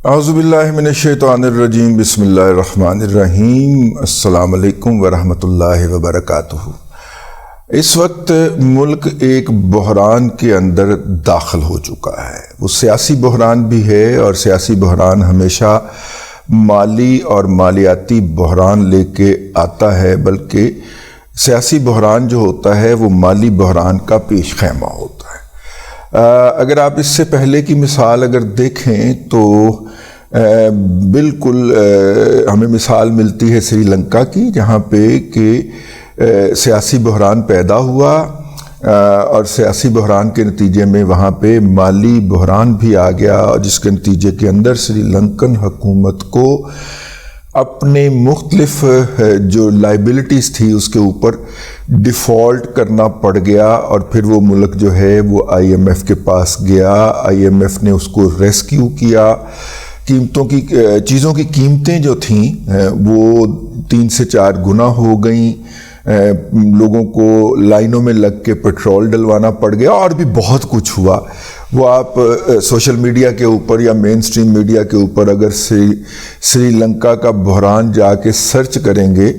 اعوذ باللہ من الشیطان الرجیم بسم اللہ الرحمن الرحیم السلام علیکم ورحمۃ اللہ وبرکاتہ۔ اس وقت ملک ایک بحران کے اندر داخل ہو چکا ہے۔ وہ سیاسی بحران بھی ہے، اور سیاسی بحران ہمیشہ مالی اور مالیاتی بحران لے کے آتا ہے، بلکہ سیاسی بحران جو ہوتا ہے وہ مالی بحران کا پیش خیمہ ہوتا ہے۔ اگر آپ اس سے پہلے کی مثال اگر دیکھیں تو بالکل ہمیں مثال ملتی ہے سری لنکا کی، جہاں پہ کہ سیاسی بحران پیدا ہوا اور سیاسی بحران کے نتیجے میں وہاں پہ مالی بحران بھی آ گیا، اور جس کے نتیجے کے اندر سری لنکن حکومت کو اپنے مختلف جو لائبلٹیز تھی اس کے اوپر ڈیفالٹ کرنا پڑ گیا، اور پھر وہ ملک جو ہے وہ آئی ایم ایف کے پاس گیا۔ آئی ایم ایف نے اس کو ریسکیو کیا۔ چیزوں کی قیمتیں جو تھیں وہ 3 سے 4 گنا ہو گئیں، لوگوں کو لائنوں میں لگ کے پیٹرول ڈلوانا پڑ گیا، اور بھی بہت کچھ ہوا۔ وہ آپ سوشل میڈیا کے اوپر یا مین سٹریم میڈیا کے اوپر اگر سری لنکا کا بحران جا کے سرچ کریں گے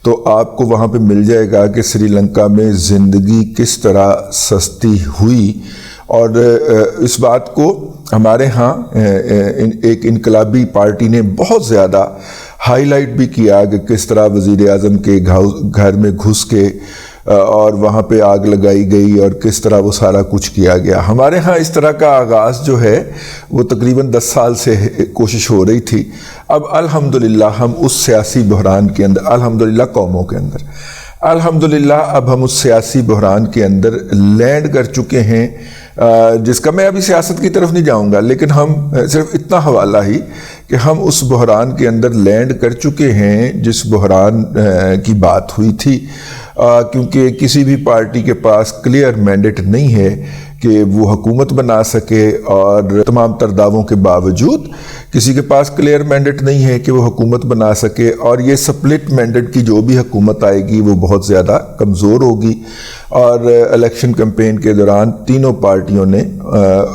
تو آپ کو وہاں پہ مل جائے گا کہ سری لنکا میں زندگی کس طرح سستی ہوئی۔ اور اس بات کو ہمارے ہاں ایک انقلابی پارٹی نے بہت زیادہ ہائی لائٹ بھی کیا کہ کس طرح وزیر اعظم کے گھر میں گھس کے اور وہاں پہ آگ لگائی گئی، اور کس طرح وہ سارا کچھ کیا گیا۔ ہمارے ہاں اس طرح کا آغاز جو ہے وہ تقریباً 10 سال سے کوشش ہو رہی تھی۔ اب الحمدللہ ہم اس سیاسی بحران کے اندر، الحمدللہ قوموں کے اندر، الحمدللہ اب ہم اس سیاسی بحران کے اندر لینڈ کر چکے ہیں، جس کا میں ابھی سیاست کی طرف نہیں جاؤں گا، لیکن ہم صرف اتنا حوالہ ہی کہ ہم اس بحران کے اندر لینڈ کر چکے ہیں جس بحران کی بات ہوئی تھی، کیونکہ کسی بھی پارٹی کے پاس کلیئر مینڈیٹ نہیں ہے کہ وہ حکومت بنا سکے، اور تمام تر دعووں کے باوجود کسی کے پاس کلیئر مینڈیٹ نہیں ہے کہ وہ حکومت بنا سکے، اور یہ سپلٹ مینڈیٹ کی جو بھی حکومت آئے گی وہ بہت زیادہ کمزور ہوگی۔ اور الیکشن کیمپین کے دوران تینوں پارٹیوں نے،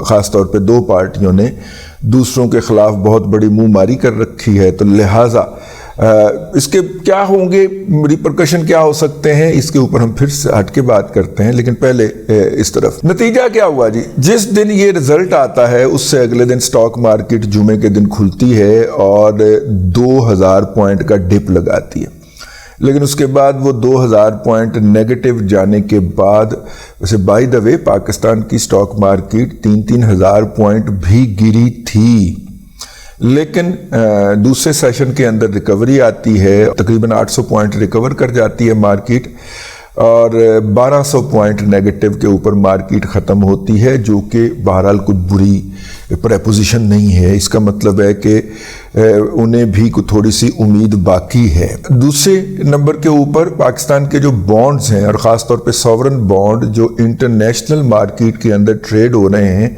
خاص طور پہ 2 پارٹیوں نے دوسروں کے خلاف بہت بڑی منہ ماری کر رکھی ہے، تو لہٰذا اس کے کیا ہوں گے، ریپرکشن کیا ہو سکتے ہیں، اس کے اوپر ہم پھر سے ہٹ کے بات کرتے ہیں۔ لیکن پہلے اس طرف نتیجہ کیا ہوا جی، جس دن یہ رزلٹ آتا ہے اس سے اگلے دن سٹاک مارکیٹ جمعے کے دن کھلتی ہے اور 2000 پوائنٹ کا ڈپ لگاتی ہے، لیکن اس کے بعد وہ 2000 پوائنٹ نیگیٹو جانے کے بعد، ویسے بائی دا وے پاکستان کی سٹاک مارکیٹ 3,000 پوائنٹ بھی گری تھی، لیکن دوسرے سیشن کے اندر ریکوری آتی ہے، تقریباً 800 پوائنٹ ریکور کر جاتی ہے مارکیٹ، اور 1200 پوائنٹ نیگیٹو کے اوپر مارکیٹ ختم ہوتی ہے، جو کہ بہرحال کچھ بری پریپوزیشن نہیں ہے۔ اس کا مطلب ہے کہ انہیں بھی تھوڑی سی امید باقی ہے۔ دوسرے نمبر کے اوپر پاکستان کے جو بانڈز ہیں، اور خاص طور پہ ساورن بانڈ جو انٹرنیشنل مارکیٹ کے اندر ٹریڈ ہو رہے ہیں،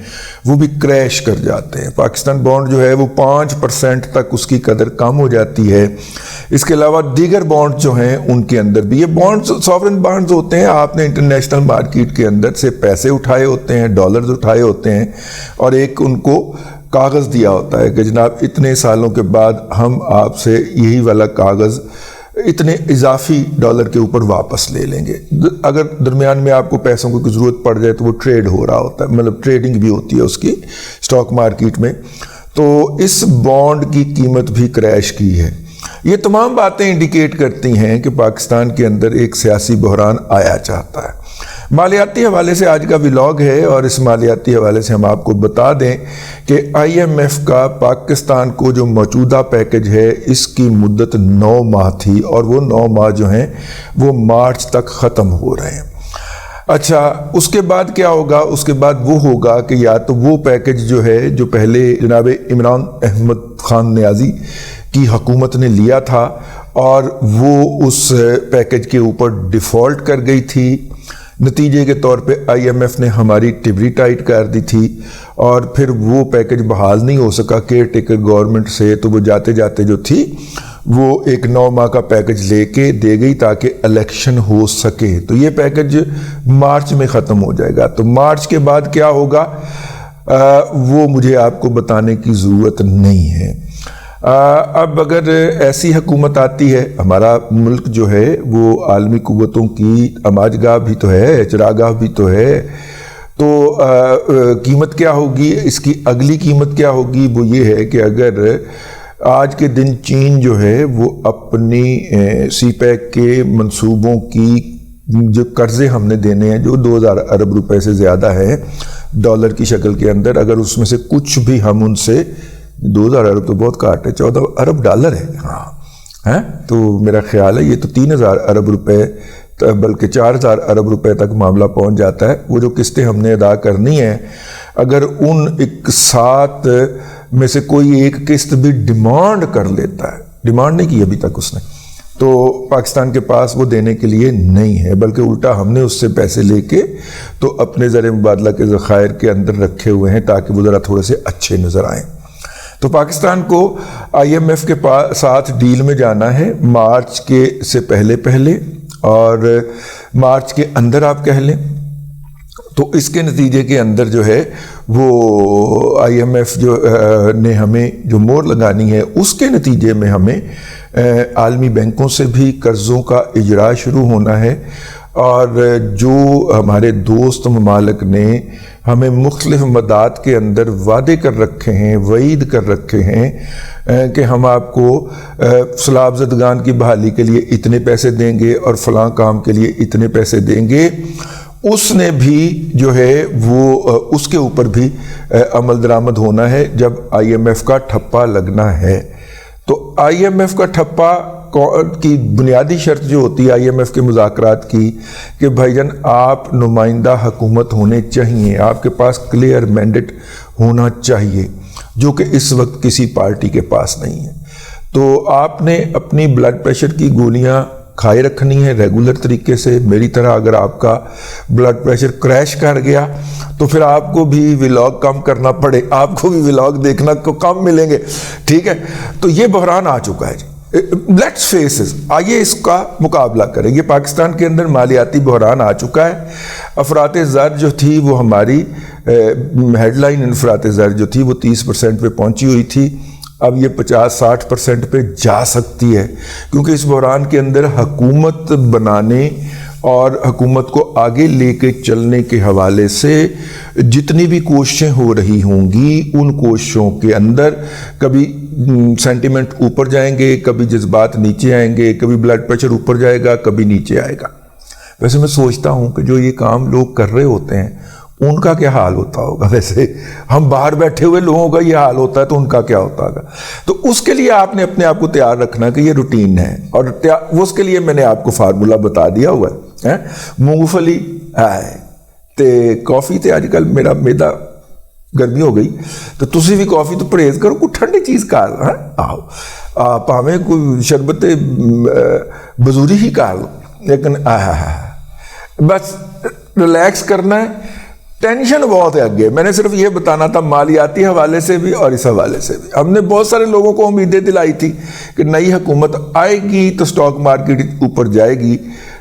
وہ بھی کریش کر جاتے ہیں۔ پاکستان بانڈ جو ہے وہ 5% تک اس کی قدر کم ہو جاتی ہے۔ اس کے علاوہ دیگر بانڈ جو ہیں ان کے اندر بھی، یہ بانڈز ساورن بانڈز ہوتے ہیں، آپ نے انٹرنیشنل مارکیٹ کے اندر سے پیسے اٹھائے ہوتے ہیں، ڈالرز اٹھائے ہوتے ہیں، اور ایک ان کو کاغذ دیا ہوتا ہے کہ جناب اتنے سالوں کے بعد ہم آپ سے یہی والا کاغذ اتنے اضافی ڈالر کے اوپر واپس لے لیں گے۔ اگر درمیان میں آپ کو پیسوں کی ضرورت پڑ جائے تو وہ ٹریڈ ہو رہا ہوتا ہے، مطلب ٹریڈنگ بھی ہوتی ہے اس کی سٹاک مارکیٹ میں، تو اس بانڈ کی قیمت بھی کریش کی ہے۔ یہ تمام باتیں انڈیکیٹ کرتی ہیں کہ پاکستان کے اندر ایک سیاسی بحران آیا چاہتا ہے۔ مالیاتی حوالے سے آج کا ولاگ ہے، اور اس مالیاتی حوالے سے ہم آپ کو بتا دیں کہ آئی ایم ایف کا پاکستان کو جو موجودہ پیکج ہے اس کی مدت 9 ماہ تھی، اور وہ 9 ماہ جو ہیں وہ مارچ تک ختم ہو رہے ہیں۔ اچھا، اس کے بعد کیا ہوگا؟ اس کے بعد وہ ہوگا کہ یا تو وہ پیکج جو ہے جو پہلے جناب عمران احمد خان نیازی کی حکومت نے لیا تھا، اور وہ اس پیکج کے اوپر ڈیفالٹ کر گئی تھی، نتیجے کے طور پہ آئی ایم ایف نے ہماری ٹبری ٹائٹ کر دی تھی، اور پھر وہ پیکج بحال نہیں ہو سکا کیئر ٹیکر گورنمنٹ سے، تو وہ جاتے جاتے جو تھی وہ ایک 9 ماہ کا پیکج لے کے دے گئی تاکہ الیکشن ہو سکے۔ تو یہ پیکج مارچ میں ختم ہو جائے گا۔ تو مارچ کے بعد کیا ہوگا؟ وہ مجھے آپ کو بتانے کی ضرورت نہیں ہے۔ اب اگر ایسی حکومت آتی ہے، ہمارا ملک جو ہے وہ عالمی قوتوں کی اماج گاہ بھی تو ہے، چراگاہ بھی تو ہے، تو قیمت کیا ہوگی، اس کی اگلی قیمت کیا ہوگی؟ وہ یہ ہے کہ اگر آج کے دن چین جو ہے وہ اپنی سی پیک کے منصوبوں کی جو قرضے ہم نے دینے ہیں جو 2000 ارب روپے سے زیادہ ہے ڈالر کی شکل کے اندر، اگر اس میں سے کچھ بھی ہم ان سے 2000 ارب تو بہت کاٹ ہے، 14 ارب ڈالر ہے، ہاں، تو میرا خیال ہے یہ تو 3000 ارب روپے بلکہ 4000 ارب روپے تک معاملہ پہنچ جاتا ہے۔ وہ جو قسطیں ہم نے ادا کرنی ہیں، اگر ان 7 میں سے کوئی ایک قسط بھی ڈیمانڈ کر لیتا ہے، ڈیمانڈ نہیں کی ابھی تک اس نے، تو پاکستان کے پاس وہ دینے کے لیے نہیں ہے، بلکہ الٹا ہم نے اس سے پیسے لے کے تو اپنے زر مبادلہ کے ذخائر کے اندر رکھے ہوئے ہیں تاکہ وہ ذرا تھوڑے سے اچھے نظر آئیں۔ تو پاکستان کو آئی ایم ایف کے ساتھ ڈیل میں جانا ہے مارچ کے سے پہلے اور مارچ کے اندر آپ کہہ لیں، تو اس کے نتیجے کے اندر جو ہے وہ آئی ایم ایف جو نے ہمیں جو مور لگانی ہے، اس کے نتیجے میں ہمیں عالمی بینکوں سے بھی قرضوں کا اجرا شروع ہونا ہے، اور جو ہمارے دوست ممالک نے ہمیں مختلف مدات کے اندر وعدے کر رکھے ہیں، وعید کر رکھے ہیں کہ ہم آپ کو سیلاب زدگان کی بحالی کے لیے اتنے پیسے دیں گے اور فلاں کام کے لیے اتنے پیسے دیں گے، اس نے بھی جو ہے وہ اس کے اوپر بھی عمل درآمد ہونا ہے جب آئی ایم ایف کا ٹھپا لگنا ہے۔ تو آئی ایم ایف کا ٹھپا کی بنیادی شرط جو ہوتی ہے آئی ایم ایف کے مذاکرات کی کہ بھائی جان آپ نمائندہ حکومت ہونے چاہیے، آپ کے پاس کلیئر مینڈیٹ ہونا چاہیے، جو کہ اس وقت کسی پارٹی کے پاس نہیں ہے۔ تو آپ نے اپنی بلڈ پریشر کی گولیاں کھائے رکھنی ہے ریگولر طریقے سے، میری طرح اگر آپ کا بلڈ پریشر کریش کر گیا تو پھر آپ کو بھی ولاگ کم کرنا پڑے، آپ کو بھی ولاگ دیکھنا کو کم ملیں گے، ٹھیک ہے؟ تو یہ بحران آ چکا ہے جی، لیٹس فیس اٹ، آئیے اس کا مقابلہ کریں۔ یہ پاکستان کے اندر مالیاتی بحران آ چکا ہے، افراط زر جو تھی وہ ہماری ہیڈ لائن انفراط زر جو تھی وہ 30% پہ پہنچی ہوئی تھی، اب یہ 50-60% پہ جا سکتی ہے، کیونکہ اس بحران کے اندر حکومت بنانے اور حکومت کو آگے لے کے چلنے کے حوالے سے جتنی بھی کوششیں ہو رہی ہوں گی، ان کوششوں کے اندر کبھی سینٹیمنٹ اوپر جائیں گے، کبھی جذبات نیچے آئیں گے، کبھی بلڈ پریشر اوپر جائے گا، کبھی نیچے آئے گا۔ ویسے میں سوچتا ہوں کہ جو یہ کام لوگ کر رہے ہوتے ہیں ان کا کیا حال ہوتا ہوگا، ویسے ہم باہر بیٹھے ہوئے لوگوں کا یہ حال ہوتا ہے تو ان کا کیا ہوتا ہوگا۔ تو اس کے لیے آپ نے اپنے آپ کو تیار رکھنا کہ یہ روٹین ہے، اور اس کے لیے میں نے آپ کو فارمولا بتا دیا ہوا ہے۔ مونگ پھلی ہے تے کافی تے آج کل میرا میدا گرمی ہو گئی تو تسی بھی کافی تو پرہیز کرو، کوئی ٹھنڈی چیز کر آؤ، پاویں کوئی شربت بزوری ہی کر لو، لیکن بس ریلیکس کرنا ہے۔ ٹینشن بہت ہے اگے، میں نے صرف یہ بتانا تھا مالیاتی حوالے سے بھی اور اس حوالے سے بھی۔ ہم نے بہت سارے لوگوں کو امیدیں دلائی تھی کہ نئی حکومت آئے گی تو سٹاک مارکیٹ اوپر جائے گی،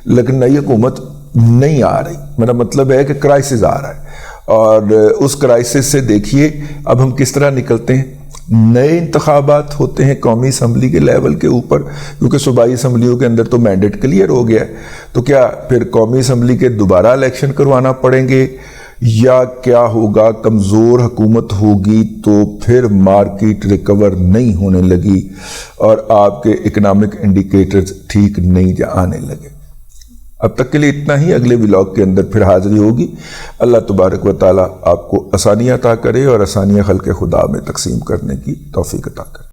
لیکن نئی حکومت نہیں آ رہی، میرا مطلب ہے کہ کرائسس آ رہا ہے، اور اس کرائسس سے دیکھیے اب ہم کس طرح نکلتے ہیں۔ نئے انتخابات ہوتے ہیں قومی اسمبلی کے لیول کے اوپر، کیونکہ صوبائی اسمبلیوں کے اندر تو مینڈیٹ کلیئر ہو گیا ہے، تو کیا پھر قومی اسمبلی کے دوبارہ الیکشن کروانا پڑیں گے، یا کیا ہوگا؟ کمزور حکومت ہوگی تو پھر مارکیٹ ریکور نہیں ہونے لگی اور آپ کے اکنامک انڈیکیٹرز ٹھیک نہیں آنے لگے۔ اب تک کے لیے اتنا ہی، اگلے ولاگ کے اندر پھر حاضری ہوگی۔ اللہ تبارک و تعالیٰ آپ کو آسانیاں عطا کرے اور آسانیاں خلق خدا میں تقسیم کرنے کی توفیق عطا کرے۔